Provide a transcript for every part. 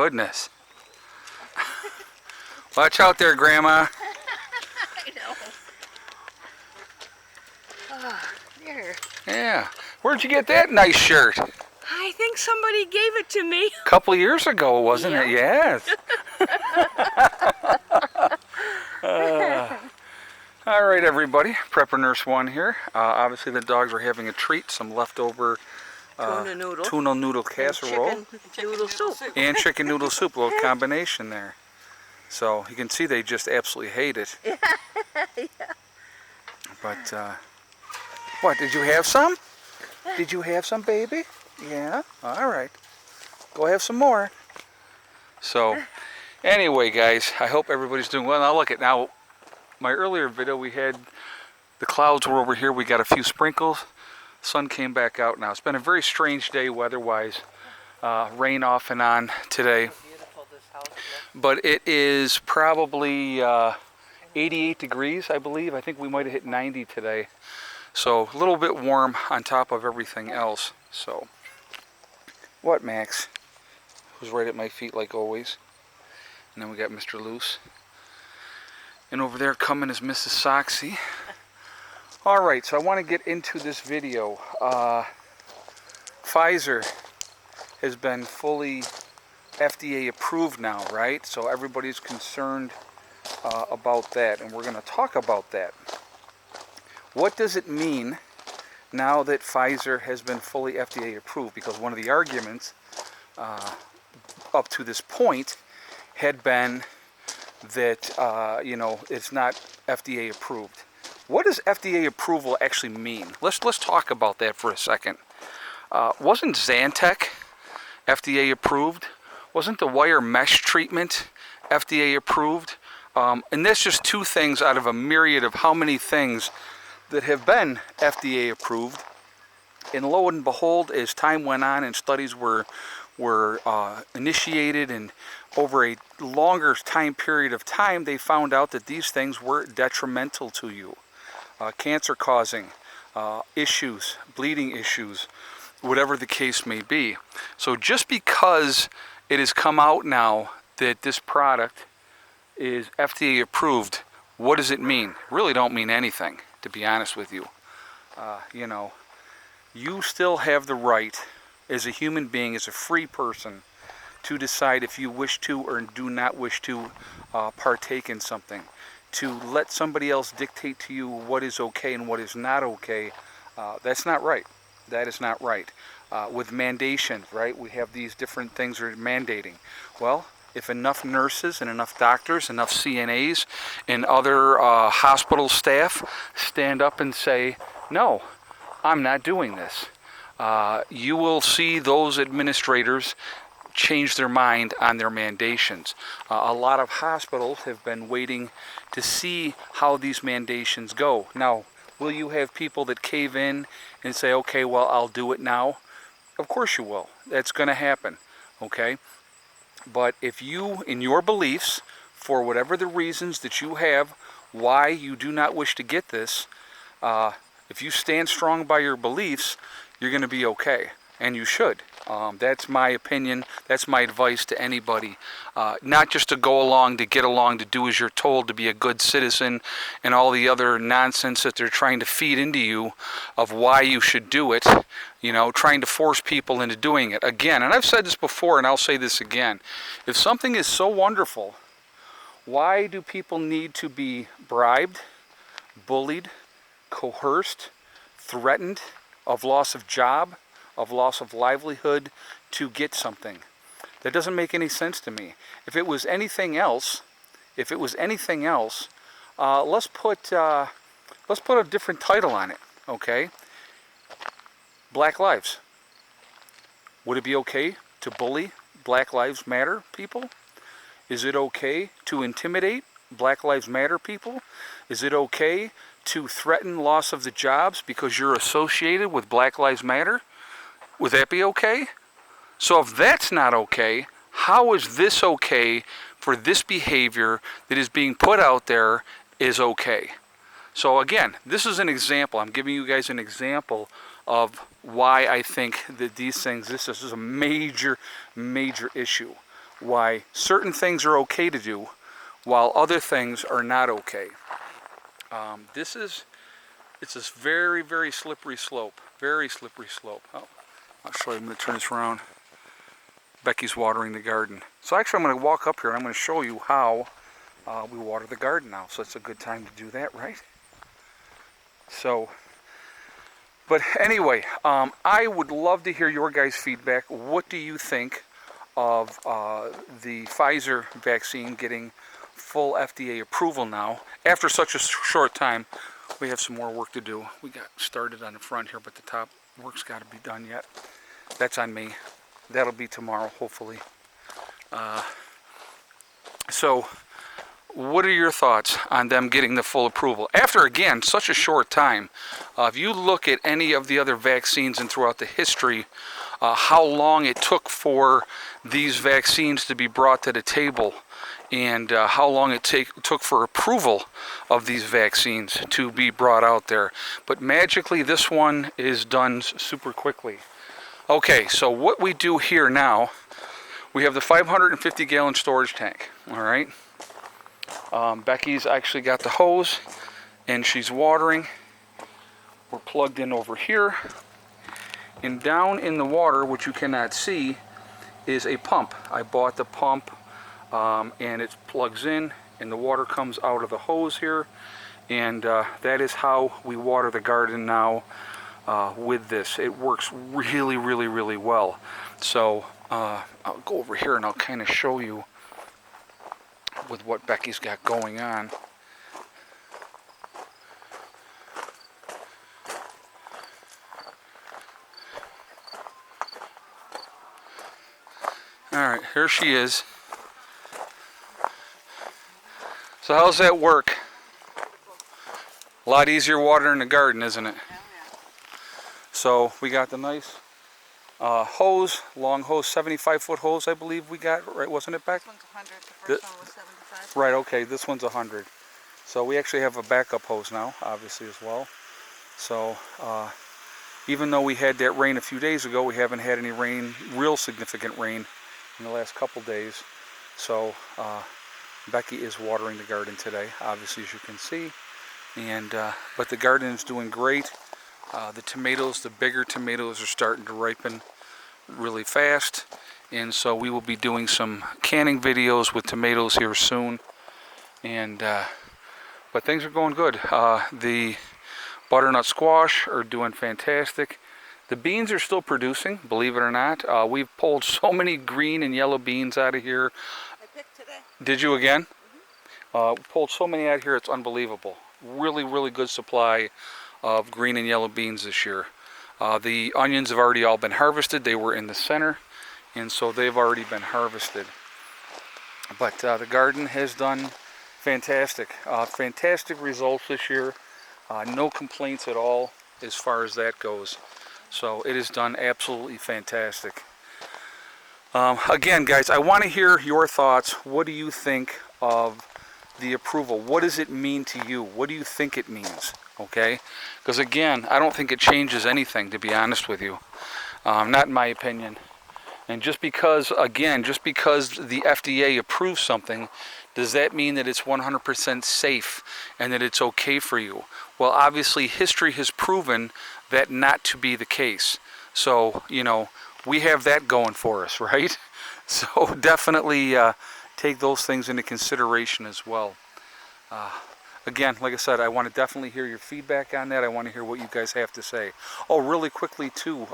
goodness. Watch out there, Grandma. I know. Oh, there. Yeah. Where'd you get that nice shirt? I think somebody gave it to me. A couple years ago, wasn't it? Yes. All right, everybody. Prepper Nurse 1 here. Obviously, the dogs are having a treat. Some leftover tuna noodle casserole. Chicken noodle soup. And chicken noodle soup. A little combination there. So you can see they just absolutely hate it. Yeah. But, what, did you have some? Did you have some, baby? Yeah? All right. Go have some more. So, anyway, guys, I hope everybody's doing well. Now, look at now, my earlier video, we had the clouds were over here. We got a few sprinkles. Sun came back out now. It's been a very strange day weather-wise. Rain off and on today. But it is probably 88 degrees, I believe. I think we might have hit 90 today. So a little bit warm on top of everything else. So, what, Max? Who's right at my feet like always. And then we got Mr. Loose. And over there coming is Mrs. Soxy. Alright, so I want to get into this video. Pfizer has been fully FDA approved now, right? So everybody's concerned about that, and we're going to talk about that. What does it mean now that Pfizer has been fully FDA approved? Because one of the arguments up to this point had been that you know, it's not FDA approved. What does FDA approval actually mean? Let's talk about that for a second. Wasn't Zantac FDA approved? Wasn't the wire mesh treatment FDA approved? And that's just two things out of a myriad of how many things that have been FDA approved. And lo and behold, as time went on and studies were initiated, and over a longer time period of time, they found out that these things were detrimental to you. Cancer causing issues, bleeding issues, whatever the case may be. So just because it has come out now that this product is FDA approved, what does it mean? Really don't mean anything, to be honest with you. You know, you still have the right as a human being, as a free person, to decide if you wish to or do not wish to partake in something. To let somebody else dictate to you what is okay and what is not okay, that's not right. That is not right. With mandation, right, we have these different things that are mandating. Well, if enough nurses and enough doctors, enough CNAs and other hospital staff stand up and say, no, I'm not doing this, you will see those administrators change their mind on their mandations. A lot of hospitals have been waiting to see how these mandations go. Now, will you have people that cave in and say, okay, well, I'll do it now? Of course you will. That's going to happen, okay? But if you, in your beliefs, for whatever the reasons that you have why you do not wish to get this, if you stand strong by your beliefs, you're going to be okay, and you should. That's my opinion. That's my advice to anybody. Not just to go along, to get along, to do as you're told, to be a good citizen, and all the other nonsense that they're trying to feed into you of why you should do it, you know, trying to force people into doing it. Again, and I've said this before, and I'll say this again, if something is so wonderful, why do people need to be bribed, bullied, coerced, threatened of loss of job, of loss of livelihood to get something? That doesn't make any sense to me. If it was anything else, let's put a different title on it, okay? Black Lives. Would it be okay to bully Black Lives Matter people? Is it okay to intimidate Black Lives Matter people? Is it okay to threaten loss of the jobs because you're associated with Black Lives Matter? Would that be okay? So if that's not okay, how is this okay for this behavior that is being put out there is okay? So again, this is an example. I'm giving you guys an example of why I think that these things, this is a major, major issue. why certain things are okay to do while other things are not okay. It's this very, very slippery slope. Very slippery slope. Oh, I'll show you. I'm going to turn this around. Becky's watering the garden. So actually I'm going to walk up here and I'm going to show you how we water the garden now. So it's a good time to do that, right? So, but anyway, I would love to hear your guys' feedback. What do you think of the Pfizer vaccine getting full FDA approval now? After such a short time, we have some more work to do. We got started on the front here, but the top work's got to be done yet. That's on me. That'll be tomorrow, hopefully. So, what are your thoughts on them getting the full approval? After, again, such a short time, if you look at any of the other vaccines and throughout the history, how long it took for these vaccines to be brought to the table, and how long it took for approval of these vaccines to be brought out there. But magically, this one is done super quickly. Okay, so what we do here now, we have the 550-gallon storage tank, all right? Becky's actually got the hose, and she's watering. We're plugged in over here. And down in the water, which you cannot see, is a pump. I bought the pump, and it plugs in, and the water comes out of the hose here. And that is how we water the garden now with this. It works really, really, really well. So I'll go over here and I'll kind of show you with what Becky's got going on. Alright, here she is. So how's that work? A lot easier watering the garden, isn't it? So we got the nice hose, long hose, 75-foot hose I believe we got, right? Wasn't it, Beck? This one's 100, the first one was 75. Right, okay, this one's 100. So we actually have a backup hose now, obviously, as well. So even though we had that rain a few days ago, we haven't had any rain, real significant rain, in the last couple days. So Becky is watering the garden today, obviously, as you can see. And but the garden is doing great. The tomatoes, the bigger tomatoes, are starting to ripen really fast. And so we will be doing some canning videos with tomatoes here soon. And but things are going good. The butternut squash are doing fantastic. The beans are still producing, believe it or not. We've pulled so many green and yellow beans out of here. I picked today. Did you again? Pulled so many out here, it's unbelievable. Really, really good supply of green and yellow beans this year. The onions have already all been harvested. They were in the center, and so they've already been harvested. But the garden has done fantastic. Fantastic results this year. No complaints at all as far as that goes. So it has done absolutely fantastic. Again, guys, I want to hear your thoughts. What do you think of the approval? What does it mean to you? What do you think it means? Okay? Because again, I don't think it changes anything, to be honest with you. Not in my opinion. And just because, again, just because the FDA approves something, does that mean that it's 100% safe and that it's okay for you? Well, obviously, history has proven that not to be the case. So, you know, we have that going for us, right? So definitely take those things into consideration as well. Again, like I said, I want to definitely hear your feedback on that. I want to hear what you guys have to say. Oh, really quickly too,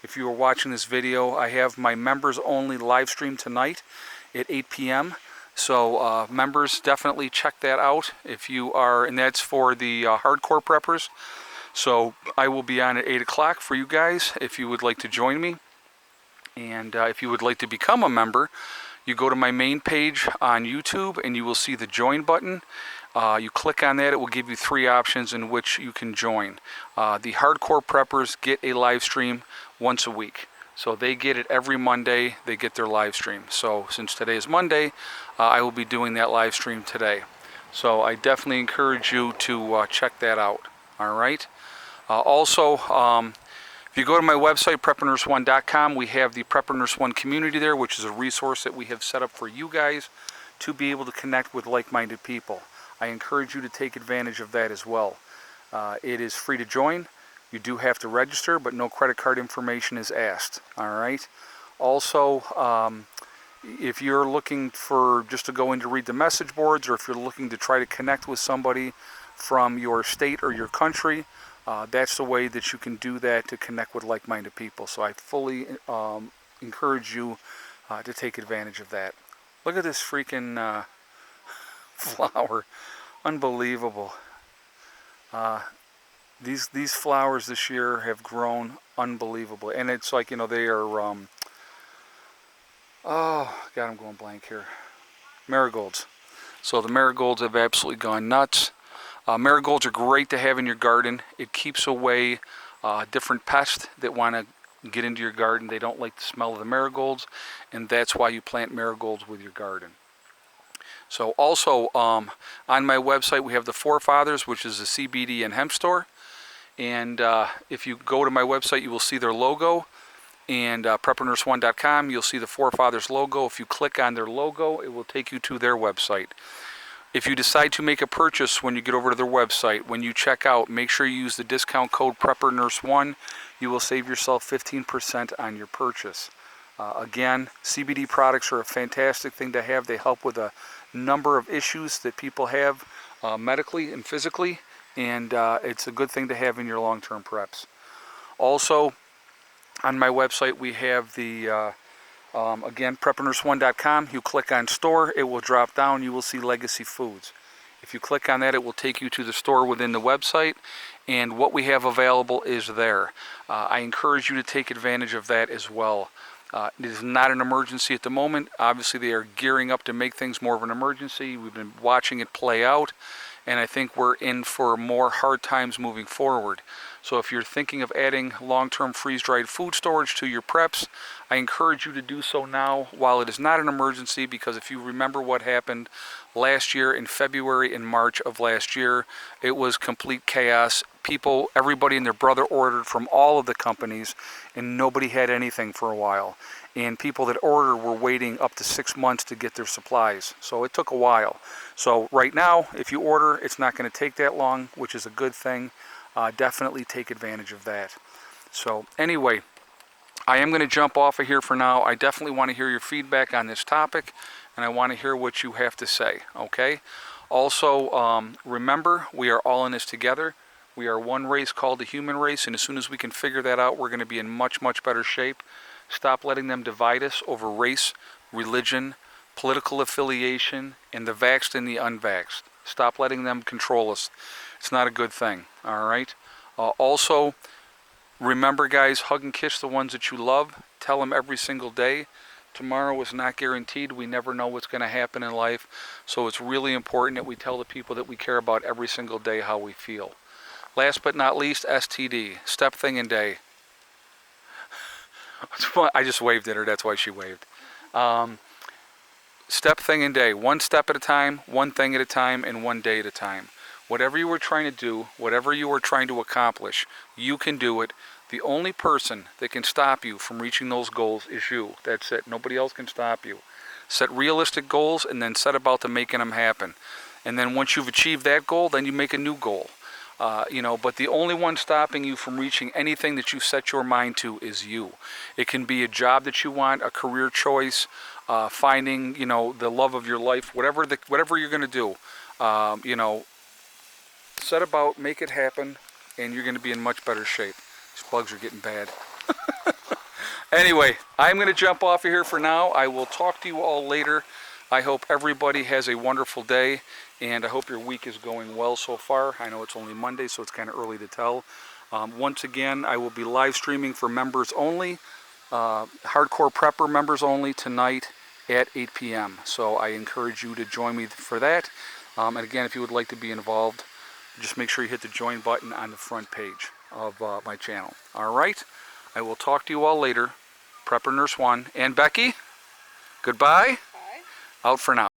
if you were watching this video, I have my members only live stream tonight at 8 p.m. So members, definitely check that out if you are, and that's for the hardcore preppers. So I will be on at 8 o'clock for you guys if you would like to join me. And if you would like to become a member, you go to my main page on YouTube and you will see the join button. You click on that, it will give you 3 options in which you can join. The hardcore preppers get a live stream once a week. So they get it every Monday, they get their live stream. So since today is Monday, I will be doing that live stream today. So I definitely encourage you to check that out. All right. Also, If you go to my website, preppernurse1.com, we have the Prepper Nurse 1 community there, which is a resource that we have set up for you guys to be able to connect with like-minded people. I encourage you to take advantage of that as well. It is free to join. You do have to register, but no credit card information is asked. All right. Also, if you're looking for just to go in to read the message boards, or if you're looking to try to connect with somebody from your state or your country, that's the way that you can do that to connect with like-minded people. So I fully encourage you to take advantage of that. Look at this freaking flower. Unbelievable. These flowers this year have grown unbelievably, and it's like, you know, they are oh god, I'm going blank here. Marigolds. So the marigolds have absolutely gone nuts. Marigolds are great to have in your garden. It keeps away different pests that want to get into your garden. They don't like the smell of the marigolds, and that's why you plant marigolds with your garden. So also on my website we have the Forefathers, which is a CBD and hemp store. And if you go to my website, you will see their logo. And preppernurse1.com, you'll see the Forefathers logo. If you click on their logo, it will take you to their website. If you decide to make a purchase when you get over to their website, when you check out, make sure you use the discount code PrepperNurse1. You will save yourself 15% on your purchase. Again, CBD products are a fantastic thing to have. They help with a number of issues that people have medically and physically. And it's a good thing to have in your long-term preps. Also, on my website we have the, again, preppernurse1.com. You click on store, it will drop down, you will see Legacy Foods. If you click on that, it will take you to the store within the website, and what we have available is there. I encourage you to take advantage of that as well. It is not an emergency at the moment. Obviously, they are gearing up to make things more of an emergency. We've been watching it play out, and I think we're in for more hard times moving forward. So if you're thinking of adding long-term freeze-dried food storage to your preps, I encourage you to do so now while it is not an emergency, because if you remember what happened last year in February and March of last year, it was complete chaos. Everybody and their brother ordered from all of the companies, and nobody had anything for a while. And people that ordered were waiting up to 6 months to get their supplies. So it took a while. So right now, if you order, it's not going to take that long, which is a good thing. Definitely take advantage of that. So anyway, I am going to jump off of here for now. I definitely want to hear your feedback on this topic, and I want to hear what you have to say, okay? Also, remember, we are all in this together. We are one race called the human race, and as soon as we can figure that out, we're going to be in much, much better shape. Stop letting them divide us over race, religion, political affiliation, and the vaxxed and the unvaxxed. Stop letting them control us. It's not a good thing, all right? Also, remember, guys, hug and kiss the ones that you love. Tell them every single day. Tomorrow is not guaranteed. We never know what's going to happen in life. So it's really important that we tell the people that we care about every single day how we feel. Last but not least, STD, Step Thing and Day. I just waved at her, that's why she waved. Step, thing, and day. One step at a time, one thing at a time, and one day at a time. Whatever you are trying to do, whatever you are trying to accomplish, you can do it. The only person that can stop you from reaching those goals is you. That's it. Nobody else can stop you. Set realistic goals and then set about to making them happen. And then once you've achieved that goal, then you make a new goal. But the only one stopping you from reaching anything that you set your mind to is you. It can be a job that you want, a career choice, finding, the love of your life, whatever you're going to do, set about, make it happen, and you're going to be in much better shape. These bugs are getting bad. Anyway, I'm going to jump off of here for now. I will talk to you all later. I hope everybody has a wonderful day, and I hope your week is going well so far. I know it's only Monday, so it's kind of early to tell. Once again, I will be live streaming for members only, Hardcore Prepper members only, tonight at 8 p.m. So I encourage you to join me for that. And again, if you would like to be involved, just make sure you hit the join button on the front page of my channel. All right? I will talk to you all later. Prepper Nurse 1 and Becky, goodbye. Bye. Out for now.